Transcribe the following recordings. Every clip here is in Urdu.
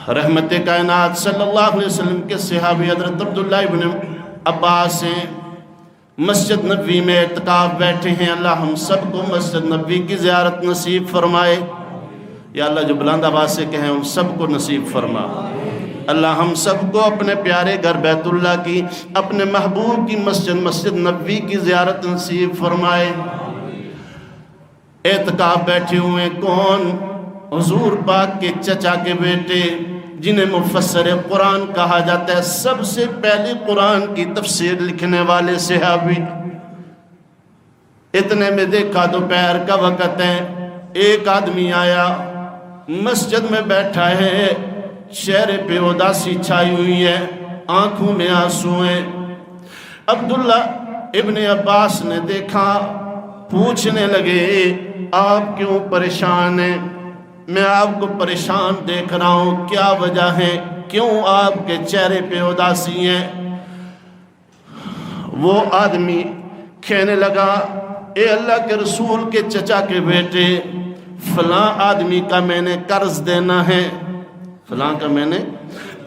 رحمت کائنات صلی اللہ علیہ وسلم کے صحابی حضرت عبداللہ ابن عباس ہیں، مسجد نبوی میں اعتکاف بیٹھے ہیں۔ اللہ ہم سب کو مسجد نبوی کی زیارت نصیب فرمائے۔ یا اللہ جو بلند آواز سے کہیں ہم سب کو نصیب فرما۔ اللہ ہم سب کو اپنے پیارے گھر بیت اللہ کی، اپنے محبوب کی مسجد نبوی کی زیارت نصیب فرمائے۔ اعتکاف بیٹھے ہوئے کون؟ حضور پاک کے چچا کے بیٹے جنہیں مفسر قرآن کہا جاتا ہے، سب سے پہلے قرآن کی تفسیر لکھنے والے صحابی۔ اتنے میں دیکھا دوپہر کا وقت ہے، ایک آدمی آیا، مسجد میں بیٹھا ہے، چہرے پہ اداسی چھائی ہوئی ہے، آنکھوں میں آنسو ہیں۔ عبداللہ ابن عباس نے دیکھا، پوچھنے لگے آپ کیوں پریشان ہیں؟ میں آپ کو پریشان دیکھ رہا ہوں، کیا وجہ ہے؟ کیوں آپ کے چہرے پہ اداسی ہیں؟ وہ آدمی کہنے لگا اے اللہ کے رسول کے چچا کے بیٹے، فلاں آدمی کا میں نے قرض دینا ہے، فلاں کا میں نے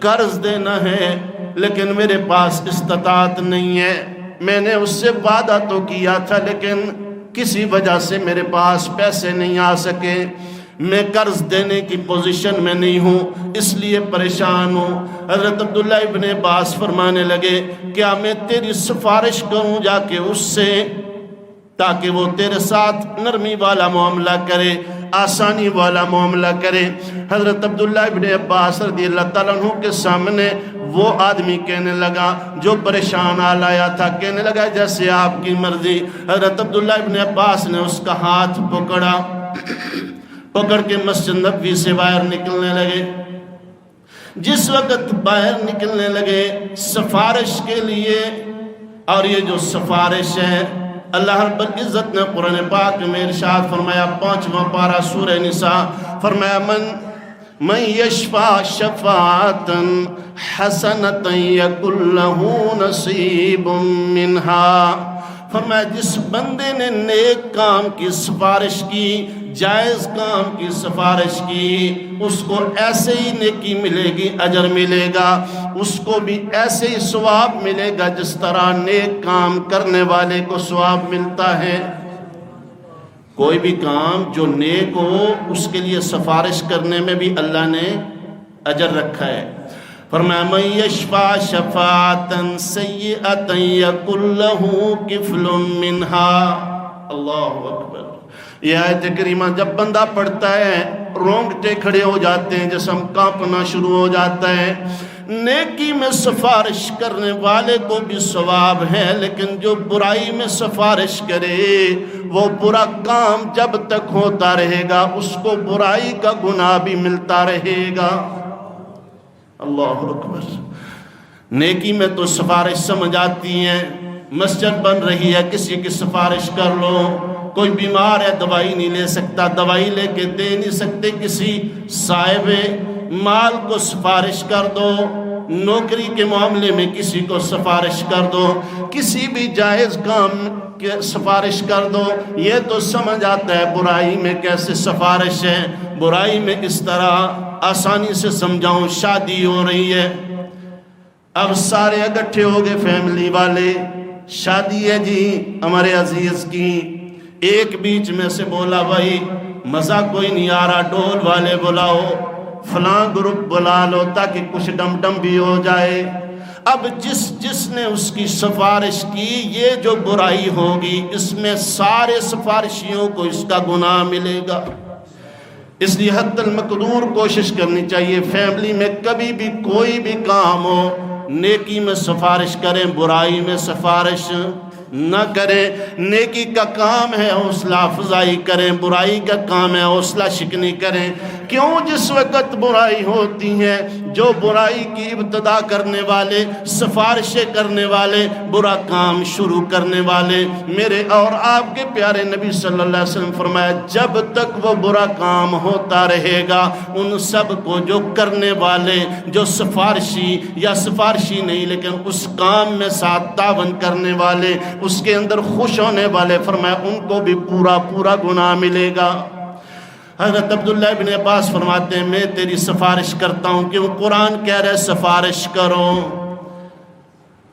قرض دینا ہے، لیکن میرے پاس استطاعت نہیں ہے۔ میں نے اس سے وعدہ تو کیا تھا لیکن کسی وجہ سے میرے پاس پیسے نہیں آ سکے، میں قرض دینے کی پوزیشن میں نہیں ہوں، اس لیے پریشان ہوں۔ حضرت عبداللہ ابن عباس فرمانے لگے کیا میں تیری سفارش کروں جا کے اس سے، تاکہ وہ تیرے ساتھ نرمی والا معاملہ کرے، آسانی والا معاملہ کرے؟ حضرت عبداللہ ابن عباس رضی اللہ تعالیٰ عنہ کے سامنے وہ آدمی کہنے لگا جو پریشان آل آیا تھا، کہنے لگا جیسے آپ کی مرضی۔ حضرت عبداللہ ابن عباس نے اس کا ہاتھ پکڑا، پکڑ کے مسجد نبوی سے باہر نکلنے لگے۔ جس وقت باہر نکلنے لگے سفارش کے لیے، اور یہ جو سفارش ہے اللہ رب العزت نے قرآن پاک میں ارشاد فرمایا، 5واں پارہ سورہ نساء، فرمایا من یشفع شفاعتا حسنتا یکن لہ نصیب منہا۔ فرمایا جس بندے نے نیک کام کی سفارش کی، جائز کام کی سفارش کی، اس کو ایسے ہی نیکی ملے گی، اجر ملے گا، اس کو بھی ایسے ہی ثواب ملے گا جس طرح نیک کام کرنے والے کو ثواب ملتا ہے۔ کوئی بھی کام جو نیک ہو اس کے لیے سفارش کرنے میں بھی اللہ نے اجر رکھا ہے۔ فرمایا من یشفع شفاعتا سیئتا یکن لہ کفل منہا۔ اللہ اکبر۔ یہ آیت کریمہ جب بندہ پڑھتا ہے رونگٹے کھڑے ہو جاتے ہیں، جسم کانپنا شروع ہو جاتا ہے۔ نیکی میں سفارش کرنے والے کو بھی ثواب ہے، لیکن جو برائی میں سفارش کرے وہ برا کام جب تک ہوتا رہے گا اس کو برائی کا گناہ بھی ملتا رہے گا۔ اللہ اکبر۔ نیکی میں تو سفارش سمجھ آتی ہے، مسجد بن رہی ہے کسی کی سفارش کر لو، کوئی بیمار ہے دوائی نہیں لے سکتا، دوائی لے کے دے نہیں سکتے، کسی صاحب مال کو سفارش کر دو، نوکری کے معاملے میں کسی کو سفارش کر دو، کسی بھی جائز کام کی سفارش کر دو۔ یہ تو سمجھ آتا ہے برائی میں کیسے سفارش ہے۔ برائی میں اس طرح آسانی سے سمجھاؤں، شادی ہو رہی ہے، اب سارے اکٹھے ہو گئے فیملی والے، شادی ہے جی ہمارے عزیز کی، ایک بیچ میں سے بولا بھائی مزہ کوئی نہیں آ رہا، ڈول والے بلاؤ، فلاں گروپ بلا لو تاکہ کچھ ڈم ڈم بھی ہو جائے۔ اب جس نے اس کی سفارش کی، یہ جو برائی ہوگی اس میں سارے سفارشیوں کو اس کا گناہ ملے گا۔ اس لیے حد المقدور کوشش کرنی چاہیے فیملی میں کبھی بھی کوئی بھی کام ہو نیکی میں سفارش کریں، برائی میں سفارش نہ کریں۔ نیکی کا کام ہے حوصلہ افزائی کریں، برائی کا کام ہے حوصلہ شکنی کریں۔ کیوں؟ جس وقت برائی ہوتی ہے، جو برائی کی ابتدا کرنے والے، سفارشیں کرنے والے، برا کام شروع کرنے والے، میرے اور آپ کے پیارے نبی صلی اللہ علیہ وسلم فرمایا جب تک وہ برا کام ہوتا رہے گا ان سب کو جو کرنے والے، جو سفارشی یا سفارشی نہیں لیکن اس کام میں ساتھ تعاون کرنے والے، اس کے اندر خوش ہونے والے، فرمایا ان کو بھی پورا گناہ ملے گا۔ حضرت عبداللہ ابن عباس فرماتے ہیں میں تیری سفارش کرتا ہوں کہ وہ قرآن کہہ رہے سفارش کرو.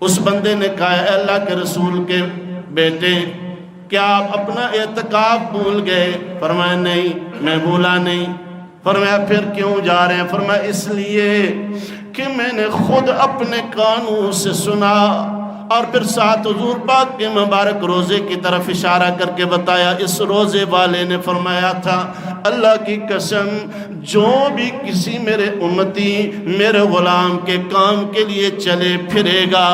اس بندے نے کہا اے اللہ کے رسول کے بیٹے کیا آپ اپنا اعتکاف بھول گئے؟ فرمایا نہیں میں بھولا نہیں. فرمایا پھر کیوں جا رہے ہیں؟ فرمایا اس لیے کہ میں نے خود اپنے کانوں سے سنا اور پھر ساتھ حضور پاک کے مبارک روزے کی طرف اشارہ کر کے بتایا. اس روزے والے نے فرمایا تھا اللہ کی قسم جو بھی کسی میرے امتی میرے غلام کے کام کے لیے چلے پھرے گا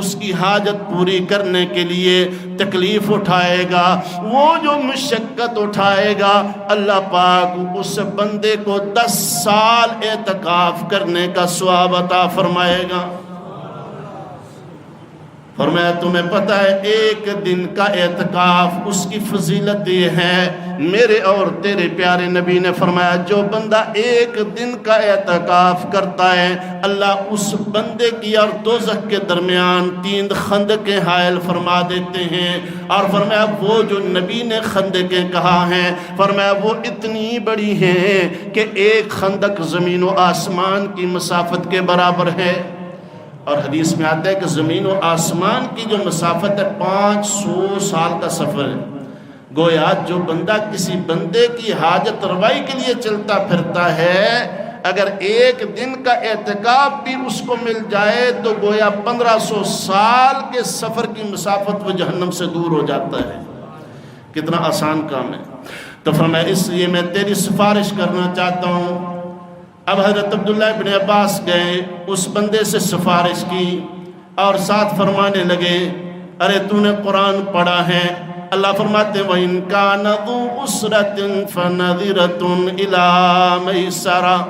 اس کی حاجت پوری کرنے کے لیے تکلیف اٹھائے گا وہ جو مشقت اٹھائے گا اللہ پاک اس بندے کو 10 سال اعتکاف کرنے کا ثواب عطا فرمائے گا. فرمایا تمہیں پتہ ہے ایک دن کا اعتکاف اس کی فضیلت یہ ہے میرے اور تیرے پیارے نبی نے فرمایا جو بندہ ایک دن کا اعتکاف کرتا ہے اللہ اس بندے کی اور دوزخ کے درمیان 3 خندقیں حائل فرما دیتے ہیں. اور فرمایا وہ جو نبی نے خندقیں کہا ہیں فرمایا وہ اتنی بڑی ہیں کہ ایک خندق زمین و آسمان کی مسافت کے برابر ہے. اور حدیث میں آتا ہے کہ زمین و آسمان کی جو مسافت ہے 500 سال کا سفر ہے. گویا جو بندہ کسی بندے کی حاجت روائی کے لیے چلتا پھرتا ہے اگر ایک دن کا اعتکاف بھی اس کو مل جائے تو گویا 1500 سال کے سفر کی مسافت وہ جہنم سے دور ہو جاتا ہے. کتنا آسان کام ہے. تو فرمایا اس لیے میں تیری سفارش کرنا چاہتا ہوں. اب حضرت عبداللہ ابن عباس گئے اس بندے سے سفارش کی اور ساتھ فرمانے لگے ارے تو نے قرآن پڑھا ہے. اللہ فرماتے وَإِن كَانَ ذُو عُسْرَةٍ فَنَظِرَةٌ إِلَىٰ مَيْسَرَةٍ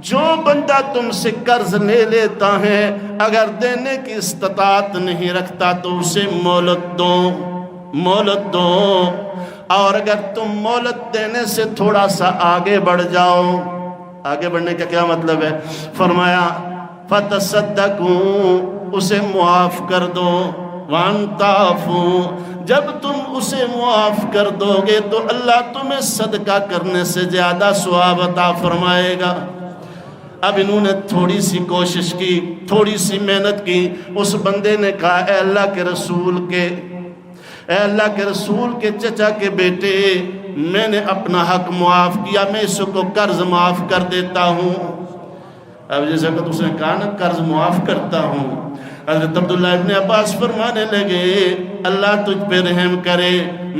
جو بندہ تم سے قرض لے لیتا ہے اگر دینے کی استطاعت نہیں رکھتا تو اسے مہلت دو اور اگر تم مہلت دینے سے تھوڑا سا آگے بڑھ جاؤ. آگے بڑھنے کا کیا مطلب ہے؟ فرمایا فَتَصَدَّقُوا اسے معاف کر دو. وَانْتَعْفُوا جب تم اسے معاف کر دو گے تو اللہ تمہیں صدقہ کرنے سے زیادہ ثواب عطا فرمائے گا. اب انہوں نے تھوڑی سی کوشش کی تھوڑی سی محنت کی. اس بندے نے کہا اے اللہ کے رسول کے چچا کے بیٹے میں نے اپنا حق معاف کیا میں اس کو قرض معاف کر دیتا ہوں. اب جیسا کہ اس نے کہا نا قرض معاف کرتا ہوں. حضرت عبداللہ ابن عباس فرمانے لگے اللہ تجھ پہ رحم کرے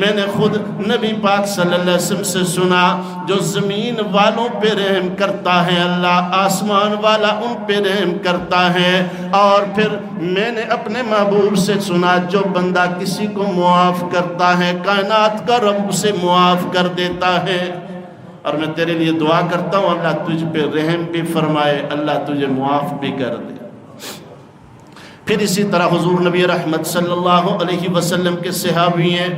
میں نے خود نبی پاک صلی اللہ علیہ وسلم سے سنا جو زمین والوں پہ رحم کرتا ہے اللہ آسمان والا ان پہ رحم کرتا ہے. اور پھر میں نے اپنے محبوب سے سنا جو بندہ کسی کو معاف کرتا ہے کائنات کا رب اسے معاف کر دیتا ہے. اور میں تیرے لیے دعا کرتا ہوں اللہ تجھ پہ رحم بھی فرمائے اللہ تجھے معاف بھی کر دے. پھر اسی طرح حضور نبی رحمت صلی اللہ علیہ وسلم کے صحابی ہیں